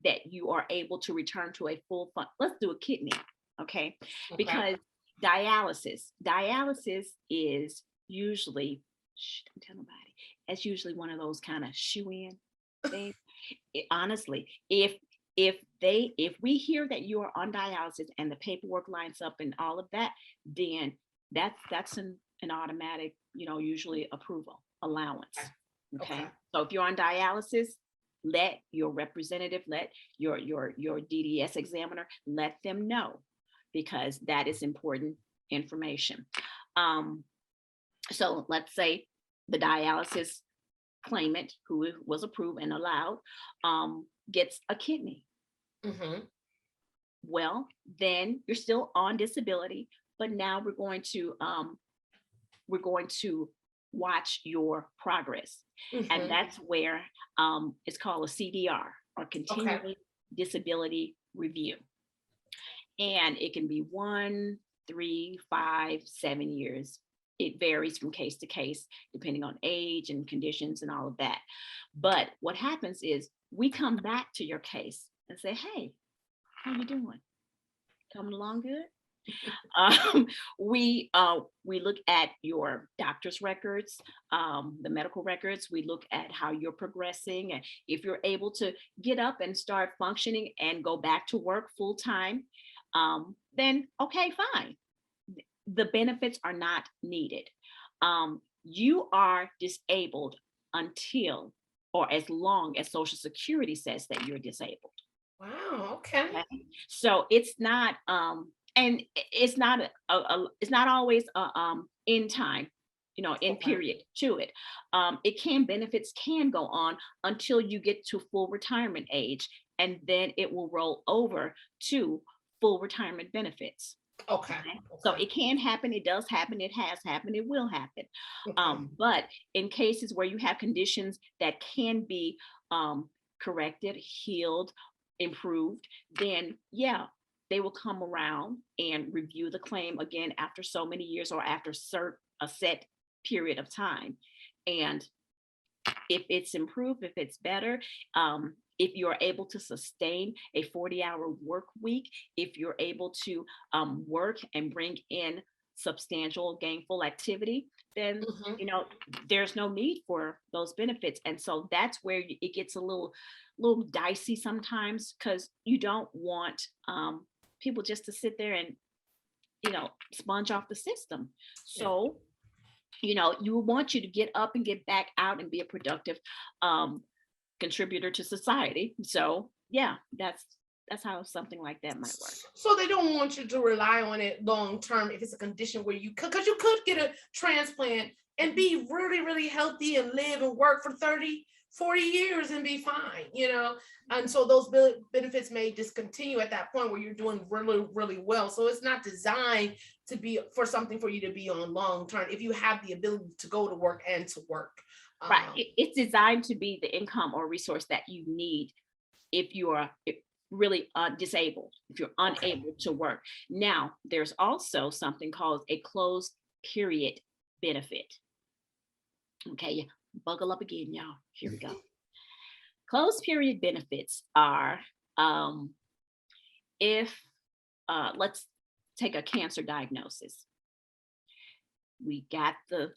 that you are able to return to a full fund. Let's do a kidney, okay? Because dialysis is usually shh, don't tell nobody. It's usually one of those kind of shoe in things. Honestly, if we hear that you are on dialysis and the paperwork lines up and all of that, then that's an automatic, usually approval allowance. Okay. Okay. So if you're on dialysis, let your representative, let your DDS examiner, let them know, because that is important information. So let's say the dialysis claimant who was approved and allowed gets a kidney. Mm-hmm. Well, then you're still on disability, but now we're going to watch your progress, and Mm-hmm. that's where it's called a CDR, or Okay. continuing disability review, and it can be 1, 3, 5, 7 years. It varies from case to case, depending on age and conditions and all of that. But what happens is we come back to your case and say, hey, how you doing? Coming along good? Um, we look at your doctor's records, the medical records. We look at how you're progressing, and if you're able to get up and start functioning and go back to work full time, then okay, fine. The benefits are not needed. You are disabled until or as long as Social Security says that you're disabled. Wow. Okay. Okay. So it's not and it's not it's not always a in time, in Okay. period to it. Benefits can go on until you get to full retirement age, and then it will roll over to full retirement benefits. Okay. Okay. So Okay. it can happen, it does happen, it has happened, it will happen. Okay. But in cases where you have conditions that can be corrected, healed, improved, then yeah, they will come around and review the claim again after so many years, or after a set period of time. And if it's improved, if it's better, if you're able to sustain a 40-hour work week, if you're able to work and bring in substantial gainful activity, then Mm-hmm. there's no need for those benefits. And so that's where it gets a little dicey sometimes, because you don't want people just to sit there and sponge off the system. Yeah. So you want you to get up and get back out and be a productive contributor to society. So yeah, that's how something like that might work. So they don't want you to rely on it long term if it's a condition where you could, because you could get a transplant and be really, really healthy and live and work for 30, 40 years and be fine. And so those benefits may discontinue at that point where you're doing really, really well. So it's not designed to be for something for you to be on long term if you have the ability to go to work and to work. Right. It's designed to be the income or resource that you need if you are really disabled, if you're Okay. unable to work. Now, there's also something called a closed period benefit. Okay, buckle up again, y'all. Here we go. Closed period benefits are if, let's take a cancer diagnosis. We got the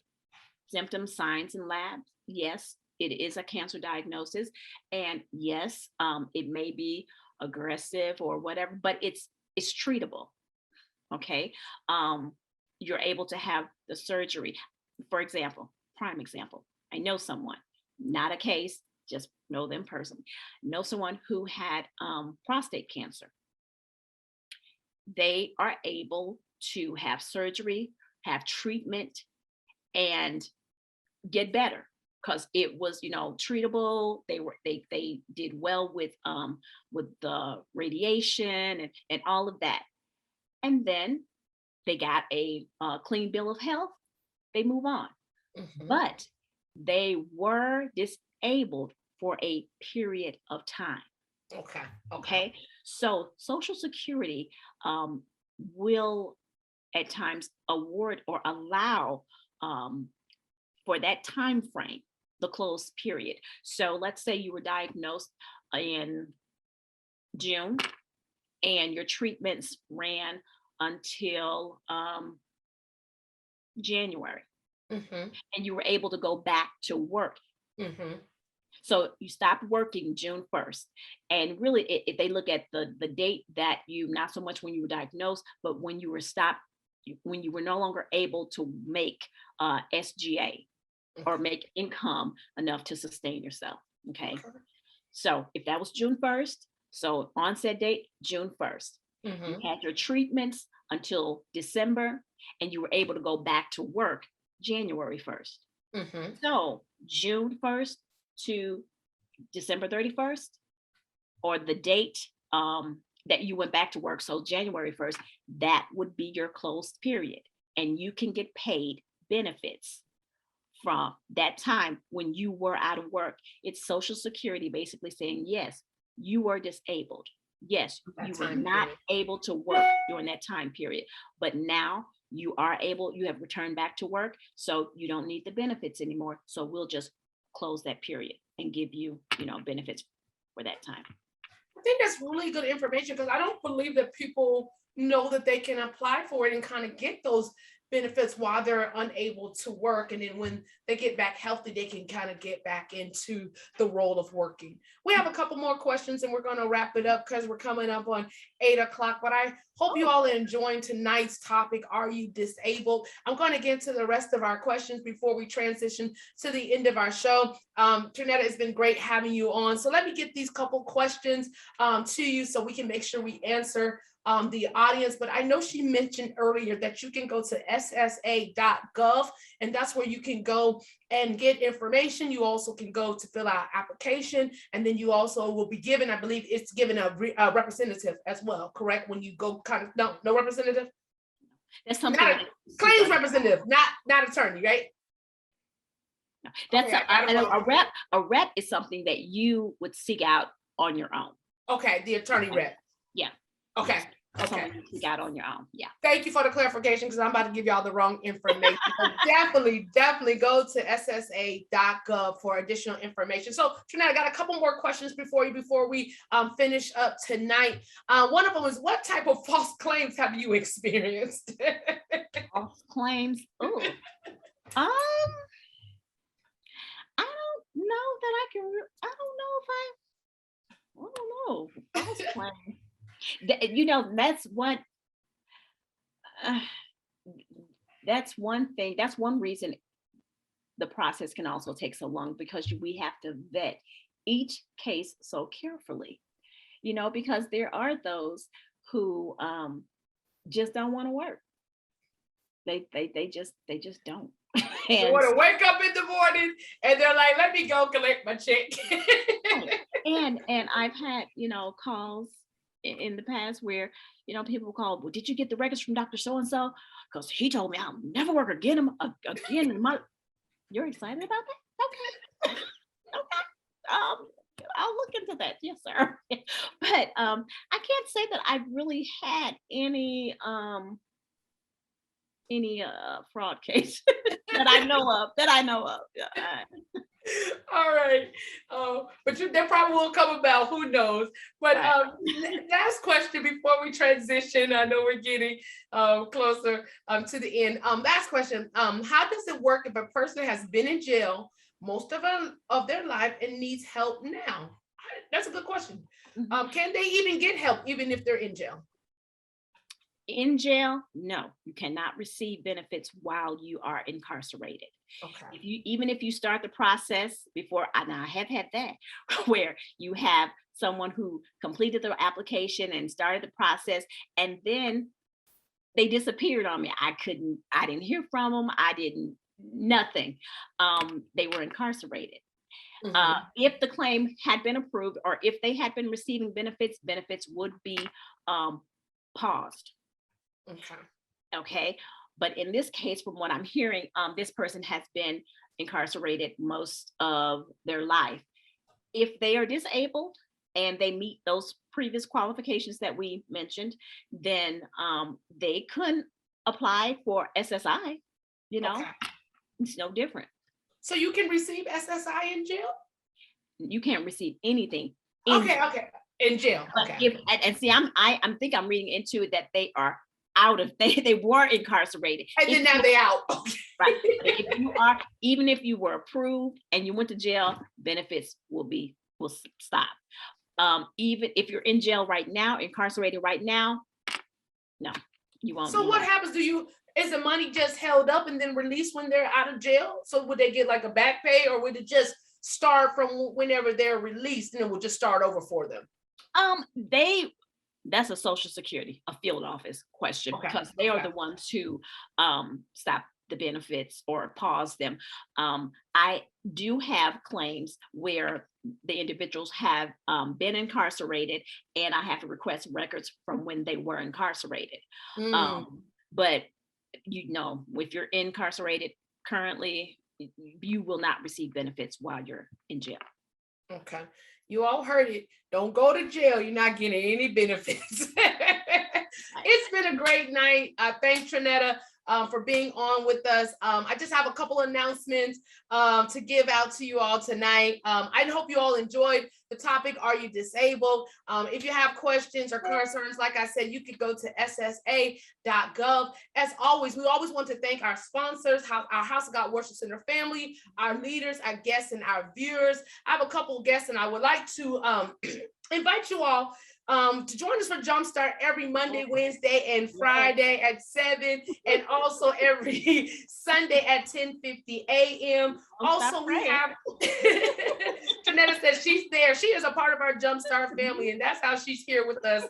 symptoms, signs, and labs. Yes, it is a cancer diagnosis. And yes, it may be aggressive or whatever, but it's treatable. Okay. You're able to have the surgery. For example, prime example, I know someone, not a case, just know them personally, know someone who had prostate cancer. They are able to have surgery, have treatment, and get better because it was treatable. They did well with the radiation and all of that, and then they got a clean bill of health. They move on. Mm-hmm. But they were disabled for a period of time. Okay. Okay. So Social Security will at times award or allow for that time frame the closed period. So let's say you were diagnosed in June and your treatments ran until January. Mm-hmm. and you were able to go back to work. Mm-hmm. So you stopped working June 1st. And really, they look at the date that you, not so much when you were diagnosed, but when you were stopped, when you were no longer able to make SGA or make income enough to sustain yourself. Okay. Okay. So if that was June 1st, so onset date, June 1st. You Mm-hmm. had your treatments until December, and you were able to go back to work January 1st. Mm-hmm. So June 1st to December 31st, or the date that you went back to work, so January 1st, that would be your closed period. And you can get paid benefits from that time when you were out of work. It's Social Security basically saying, yes, you were disabled. Yes, That you were time not period. able to work during that time period, but now you are able, you have returned back to work, so you don't need the benefits anymore. So we'll just close that period and give you, benefits for that time. I think that's really good information because I don't believe that people know that they can apply for it and kind of get those benefits while they're unable to work. And then when they get back healthy, they can kind of get back into the role of working. We have a couple more questions and we're going to wrap it up because we're coming up on 8 o'clock. But I hope you all are enjoying tonight's topic. Are you disabled? I'm going to get to the rest of our questions before we transition to the end of our show. Trinetta, it's been great having you on. So let me get these couple questions to you so we can make sure we answer the audience. But I know she mentioned earlier that you can go to ssa.gov, and that's where you can go and get information. You also can go to fill out application, and then you also will be given, I believe it's given a representative as well, correct? When you go kind of, no representative? That's something not a claims representative, not attorney, right? No, that's okay, a rep. A rep is something that you would seek out on your own. Okay, the attorney rep. Yeah. Okay. That's okay. something you seek out on your own. Yeah. Thank you for the clarification because I'm about to give y'all the wrong information. definitely go to ssa.gov for additional information. So, Trinetta, I got a couple more questions before we finish up tonight. One of them is, what type of false claims have you experienced? False claims. Oh. I don't know that I can. I don't know if I don't know. False claim. That's what. That's one thing. That's one reason the process can also take so long, because we have to vet each case so carefully. Because there are those who just don't want to work. They just don't. They want to wake up in the morning and they're like, let me go collect my check. and I've had, calls in the past where, people call, well, did you get the records from Dr. So-and-so? Because he told me I'll never work again in my. You're excited about that? Okay. I'll look into that. Yes, sir. But I can't say that I've really had any fraud case that I know of. All right. But that probably will come about. Who knows? But right. Last question before we transition. I know we're getting closer to the end. Last question. How does it work if a person has been in jail most of their life and needs help now? That's a good question. Mm-hmm. Can they even get help even if they're in jail? In jail, no, you cannot receive benefits while you are incarcerated. Okay. Even if you start the process before, I have had that, where you have someone who completed their application and started the process, and then they disappeared on me. I didn't hear from them. Nothing. They were incarcerated. Mm-hmm. If the claim had been approved, or if they had been receiving benefits would be paused. Okay. But in this case, from what I'm hearing, this person has been incarcerated most of their life. If they are disabled and they meet those previous qualifications that we mentioned, then they couldn't apply for SSI. Okay. It's no different. So you can receive SSI in jail? You can't receive anything. Okay. In jail. Okay. And see, I think I'm reading into it that they are out of, they were incarcerated. And then now they out. Right. If you are, even if you were approved and you went to jail, benefits will stop. Even if you're in jail right now, incarcerated right now, no, you won't. So what happens? Is the money just held up and then released when they're out of jail? So would they get like a back pay, or would it just start from whenever they're released and it will just start over for them? That's a Social Security, a field office question, because they are the ones who stop the benefits or pause them. I do have claims where the individuals have been incarcerated, and I have to request records from when they were incarcerated. But if you're incarcerated currently, you will not receive benefits while you're in jail. Okay. You all heard it. Don't go to jail. You're not getting any benefits. It's been a great night. I thank Trinetta for being on with us. I just have a couple announcements to give out to you all tonight. I hope you all enjoyed the topic, Are You Disabled? If you have questions or concerns, like I said, you could go to ssa.gov. As always, we always want to thank our sponsors, our House of God Worship Center family, our leaders, our guests, and our viewers. I have a couple of guests, and I would like to invite you all to join us for Jumpstart every Monday, Wednesday, and Friday at 7, and also every Sunday at 10:50 a.m. Also, we have Janetta says she's there. She is a part of our Jumpstart family, and that's how she's here with us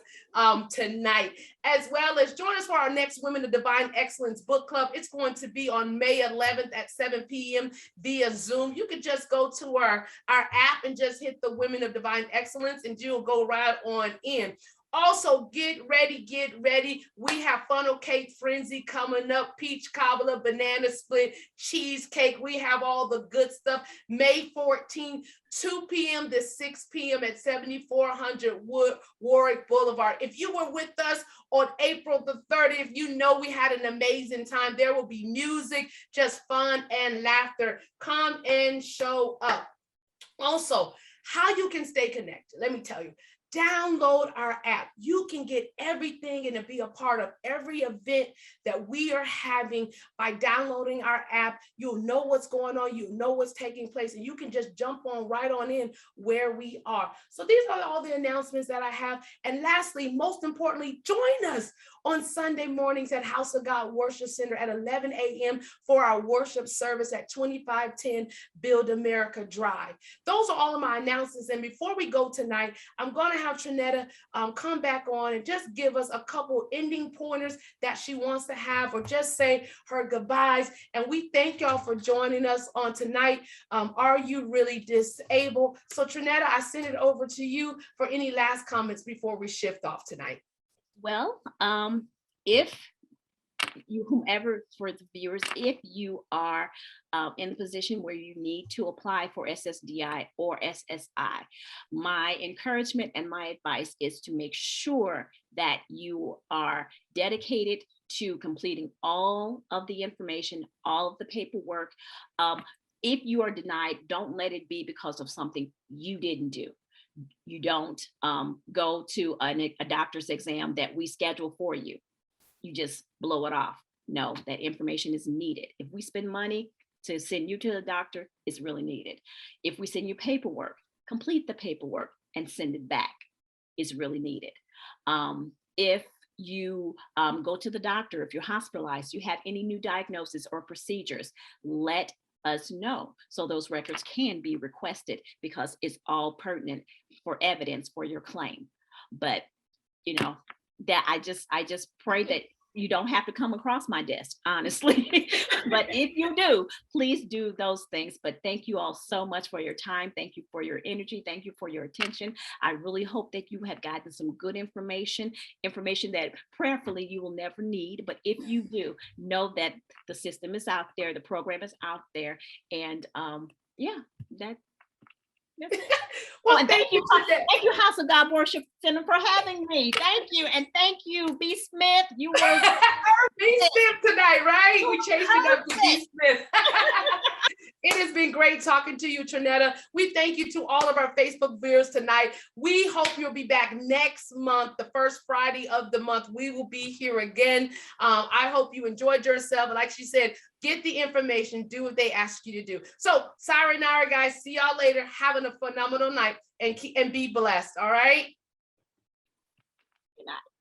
tonight. As well as join us for our next Women of Divine Excellence book club. It's going to be on May 11th at 7 p.m. via Zoom. You can just go to our app and just hit the Women of Divine Excellence, and you'll go right on in. Also, get ready. We have funnel cake frenzy coming up, peach cobbler, banana split, cheesecake. We have all the good stuff. May 14th, 2 p.m. to 6 p.m. at 7400 Warwick Boulevard. If you were with us on April the 30th, you know we had an amazing time. There will be music, just fun and laughter. Come and show up. Also, how you can stay connected. Let me tell you. Download our app. You can get everything and be a part of every event that we are having by downloading our app. You'll know what's going on. You'll know what's taking place, and you can just jump on right on in where we are. So these are all the announcements that I have. And lastly, most importantly, join us on Sunday mornings at House of God Worship Center at 11 a.m. for our worship service at 2510 Build America Drive. Those are all of my announcements. And before we go tonight, I'm going to have Trinetta come back on and just give us a couple ending pointers that she wants to have, or just say her goodbyes. And we thank y'all for joining us on tonight. Are You Really Disabled? So Trinetta, I send it over to you for any last comments before we shift off tonight. Well, if whomever, for the viewers, if you are in the position where you need to apply for SSDI or SSI, my encouragement and my advice is to make sure that you are dedicated to completing all of the information, all of the paperwork. If you are denied, don't let it be because of something you didn't do. You don't go to a doctor's exam that we schedule for you. You just blow it off. No, that information is needed. If we spend money to send you to the doctor, it's really needed. If we send you paperwork, complete the paperwork and send it back. It's really needed. If you go to the doctor, if you're hospitalized, you have any new diagnosis or procedures, let us know so those records can be requested, because it's all pertinent for evidence for your claim. But that I just pray that you don't have to come across my desk, honestly. But if you do, please do those things. But thank you all so much for your time. Thank you for your energy. Thank you for your attention. I really hope that you have gotten some good information that prayerfully you will never need. But if you do, know that the system is out there, the program is out there. And well, and thank you, House of God Worship Center, for having me. Thank you, and thank you, B. Smith. You were B. Smith tonight, right? We changed it up to B. Smith. It has been great talking to you, Trinetta. We thank you to all of our Facebook viewers tonight. We hope you'll be back next month, the first Friday of the month. We will be here again. I hope you enjoyed yourself. And like she said, get the information, do what they ask you to do. So, sayonara, guys. See y'all later. Having a phenomenal night and be blessed. All right. Good night.